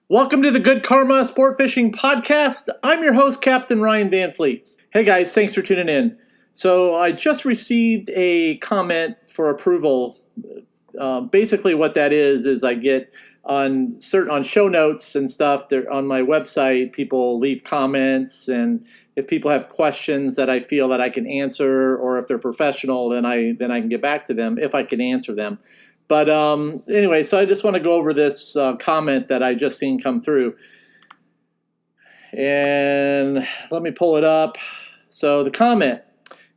Welcome to the Good Karma Sport Fishing Podcast. I'm your host, Captain Ryan Van Fleet. Hey guys, thanks for tuning in. So I just received a comment for approval. Basically, what that is I get on show notes and stuff. They're on my website. People leave comments, and if people have questions that I feel that I can answer, or if they're professional, then I can get back to them if I can answer them. But anyway, so I just want to go over this comment that I just seen come through. And let me pull it up. So the comment,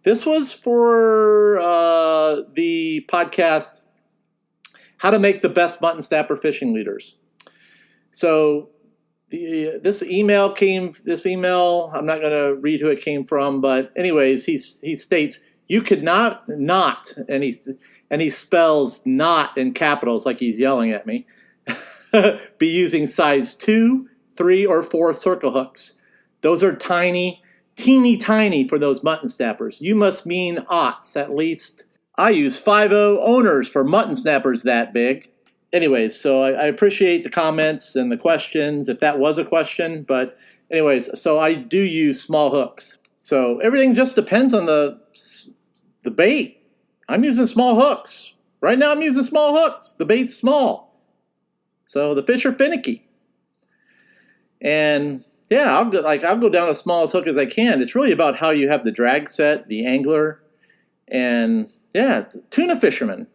this was for the podcast, How to Make the Best Mutton Snapper Fishing Leaders. So this email, I'm not going to read who it came from, but anyways, he states, you could not, and he spells not in capitals like he's yelling at me, be using size 2, 3, or 4 circle hooks. Those are tiny, teeny tiny for those mutton snappers. You must mean aughts at least. I use 5.0 owners for mutton snappers that big. Anyways, so I appreciate the comments and the questions, if that was a question. But anyways, so I do use small hooks. So everything just depends on the bait. I'm using small hooks. Right now I'm using small hooks. The bait's small. So the fish are finicky. And yeah, I'll go down as small as hook as I can. It's really about how you have the drag set, the angler, and yeah, tuna fishermen.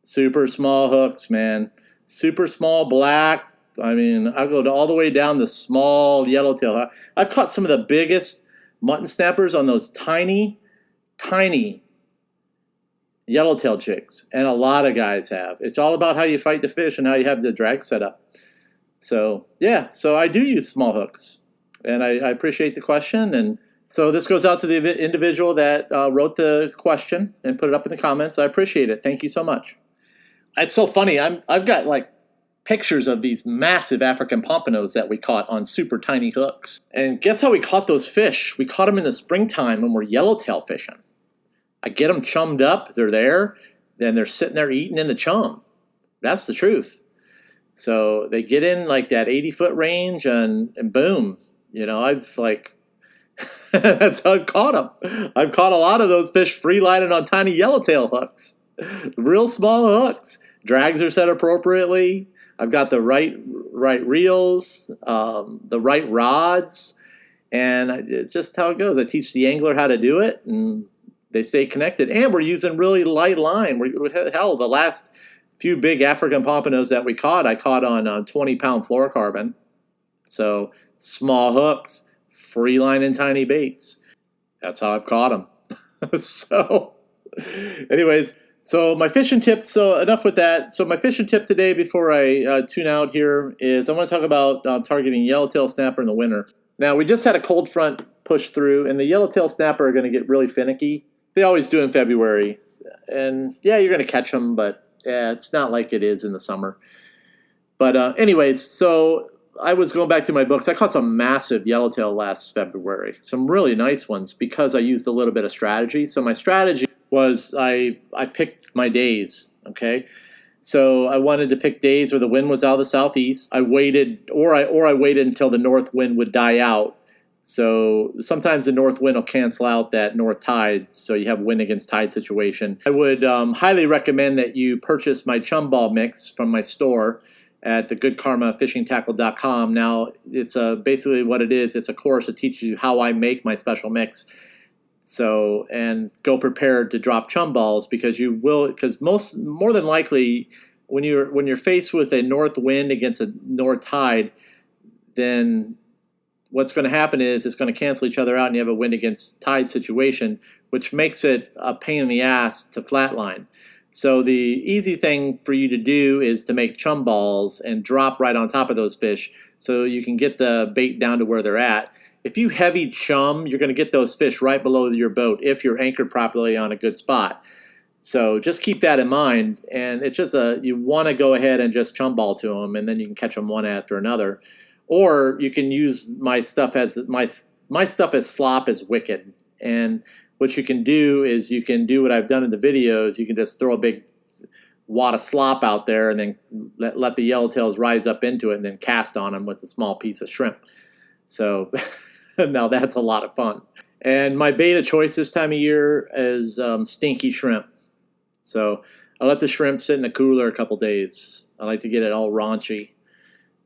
Super small hooks, man. Super small black. I mean, I'll go all the way down to small yellowtail. I've caught some of the biggest mutton snappers on those tiny yellowtail jigs, and a lot of guys have. It's all about how you fight the fish and how you have the drag set up. So yeah, so I do use small hooks, and I appreciate the question. And so this goes out to the individual that wrote the question and put it up in the comments. I appreciate it. Thank you so much. It's so funny. I've got like pictures of these massive African pompanos that we caught on super tiny hooks. And guess how we caught those fish? We caught them in the springtime when we're yellowtail fishing. I get them chummed up, they're there, then they're sitting there eating in the chum. That's the truth. So they get in like that 80-foot range and boom. You know, I've like, that's how I've caught them. I've caught a lot of those fish free lining on tiny yellowtail hooks. Real small hooks. Drags are set appropriately. I've got the right reels, the right rods, and it's just how it goes. I teach the angler how to do it, and they stay connected, and we're using really light line. Hell, the last few big African pompanos that we caught, I caught on 20-pound fluorocarbon. So small hooks, free line and tiny baits. That's how I've caught them. So anyways, so my fishing tip, so enough with that. So my fishing tip today before I tune out here is I want to talk about targeting yellowtail snapper in the winter. Now, we just had a cold front push through, and the yellowtail snapper are going to get really finicky. They always do in February. And yeah, you're going to catch them, but yeah, it's not like it is in the summer. But anyways, so I was going back through my books. I caught some massive yellowtail last February, some really nice ones because I used a little bit of strategy. So my strategy was I picked my days, okay? So I wanted to pick days where the wind was out of the southeast. I waited, or I waited until the north wind would die out. So sometimes the north wind will cancel out that north tide, so you have wind against tide situation. I would highly recommend that you purchase my chum ball mix from my store at the goodkarmafishingtackle.com. Now, it's basically what it is. It's a course that teaches you how I make my special mix. So, and go prepared to drop chum balls because more than likely when you're faced with a north wind against a north tide, then what's going to happen is it's going to cancel each other out and you have a wind against tide situation, which makes it a pain in the ass to flatline. So the easy thing for you to do is to make chum balls and drop right on top of those fish so you can get the bait down to where they're at. If you heavy chum, you're going to get those fish right below your boat if you're anchored properly on a good spot. So just keep that in mind. And it's just you want to go ahead and just chum ball to them, and then you can catch them one after another. Or you can use my stuff as my stuff as slop as wicked. And what you can do is you can do what I've done in the videos. You can just throw a big wad of slop out there and then let the yellowtails rise up into it and then cast on them with a small piece of shrimp. So now that's a lot of fun. And my bait of choice this time of year is stinky shrimp. So I let the shrimp sit in the cooler a couple days. I like to get it all raunchy.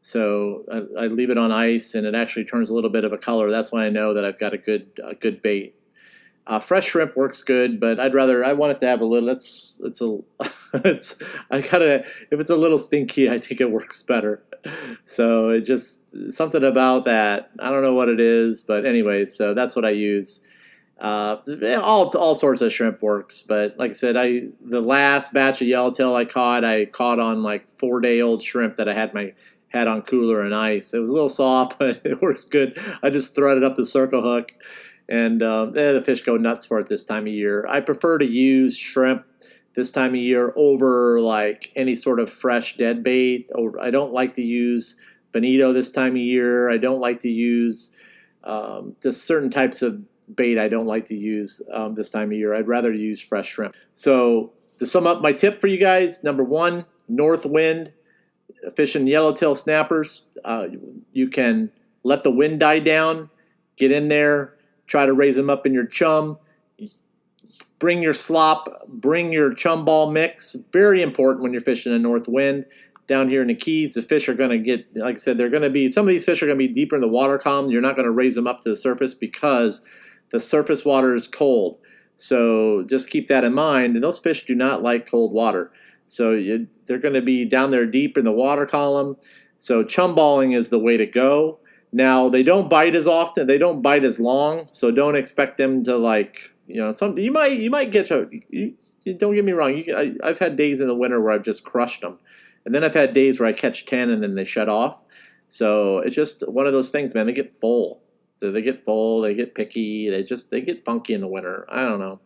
So I leave it on ice, and it actually turns a little bit of a color. That's when I know that I've got a good bait. Fresh shrimp works good, but I want it to have a little. If it's a little stinky, I think it works better. So it just something about that. I don't know what it is, but anyways, so that's what I use. All sorts of shrimp works, but like I said, the last batch of yellowtail I caught on like 4-day-old shrimp that I had on cooler and ice. It was a little soft, but it works good. I just threaded up the circle hook, and the fish go nuts for it this time of year. I prefer to use shrimp this time of year over like any sort of fresh dead bait. I don't like to use bonito this time of year. I don't like to use just certain types of bait I don't like to use this time of year. I'd rather use fresh shrimp. So to sum up my tip for you guys, number 1, north wind, fishing yellowtail snappers. You can let the wind die down, get in there, try to raise them up in your chum. Bring your slop, bring your chum ball mix. Very important when you're fishing in north wind. Down here in the Keys, the fish are going to get, like I said, some of these fish are going to be deeper in the water column. You're not going to raise them up to the surface because the surface water is cold. So just keep that in mind. And those fish do not like cold water. So they're going to be down there deep in the water column. So chum balling is the way to go. Now, they don't bite as often. They don't bite as long. So don't expect them to you might get don't get me wrong. I've had days in the winter where I've just crushed them. And then I've had days where I catch 10 and then they shut off. So it's just one of those things, man. They get full. So they get full, they get picky, they get funky in the winter. I don't know.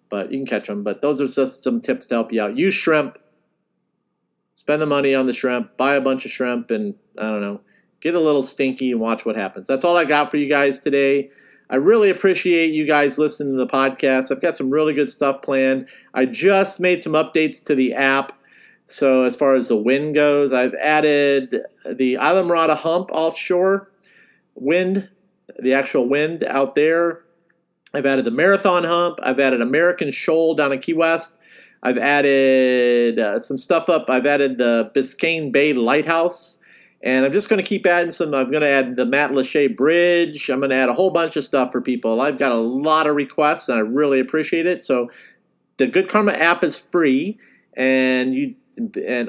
But you can catch them. But those are just some tips to help you out. Use shrimp. Spend the money on the shrimp. Buy a bunch of shrimp and, I don't know, get a little stinky and watch what happens. That's all I got for you guys today. I really appreciate you guys listening to the podcast. I've got some really good stuff planned. I just made some updates to the app. So as far as the wind goes, I've added the Islamorada hump offshore wind, the actual wind out there. I've added the Marathon hump. I've added American Shoal down in Key West. I've added some stuff up. I've added the Biscayne Bay Lighthouse. And I'm just going to keep adding some. I'm going to add the Matlacha Bridge. I'm going to add a whole bunch of stuff for people. I've got a lot of requests, and I really appreciate it. So the Good Karma app is free. And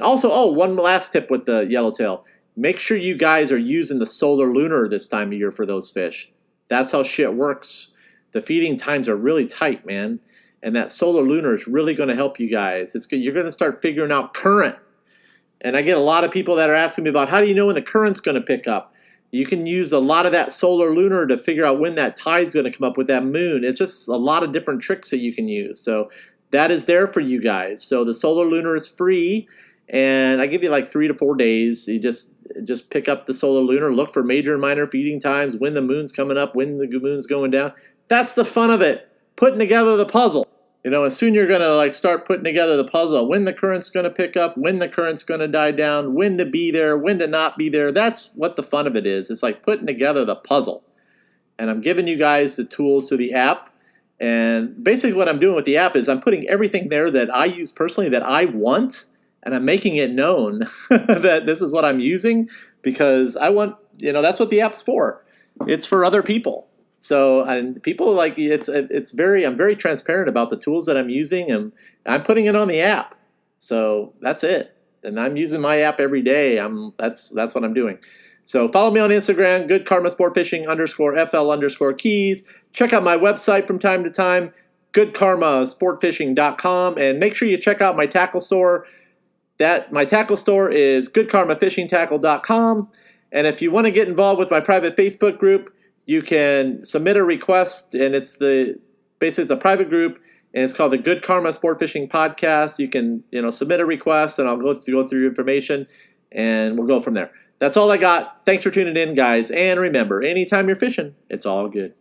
also, one last tip with the yellowtail. Make sure you guys are using the solar lunar this time of year for those fish. That's how shit works. The feeding times are really tight, man. And that solar lunar is really going to help you guys. You're going to start figuring out current. And I get a lot of people that are asking me about how do you know when the current's going to pick up? You can use a lot of that solar lunar to figure out when that tide's going to come up with that moon. It's just a lot of different tricks that you can use. So that is there for you guys. So the solar lunar is free, and I give you like 3 to 4 days. You just pick up the solar lunar, look for major and minor feeding times, when the moon's coming up, when the moon's going down. That's the fun of it, putting together the puzzle. And soon you're going to start putting together the puzzle. When the current's going to pick up, when the current's going to die down, when to be there, when to not be there. That's what the fun of it is. It's like putting together the puzzle. And I'm giving you guys the tools to the app. And basically what I'm doing with the app is I'm putting everything there that I use personally that I want. And I'm making it known that this is what I'm using because I want, that's what the app's for. It's for other people. So, and people I'm very transparent about the tools that I'm using, and I'm putting it on the app. So that's it. And I'm using my app every day. That's what I'm doing. So follow me on Instagram, goodkarmasportfishing _FL_keys. Check out my website from time to time, goodkarmasportfishing.com, and make sure you check out my tackle store. My tackle store is goodkarmafishingtackle.com. And if you want to get involved with my private Facebook group, you can submit a request, and it's a private group, and it's called the Good Karma Sport Fishing Podcast. You can, submit a request, and I'll go through your information, and we'll go from there. That's all I got. Thanks for tuning in, guys. And remember, anytime you're fishing, it's all good.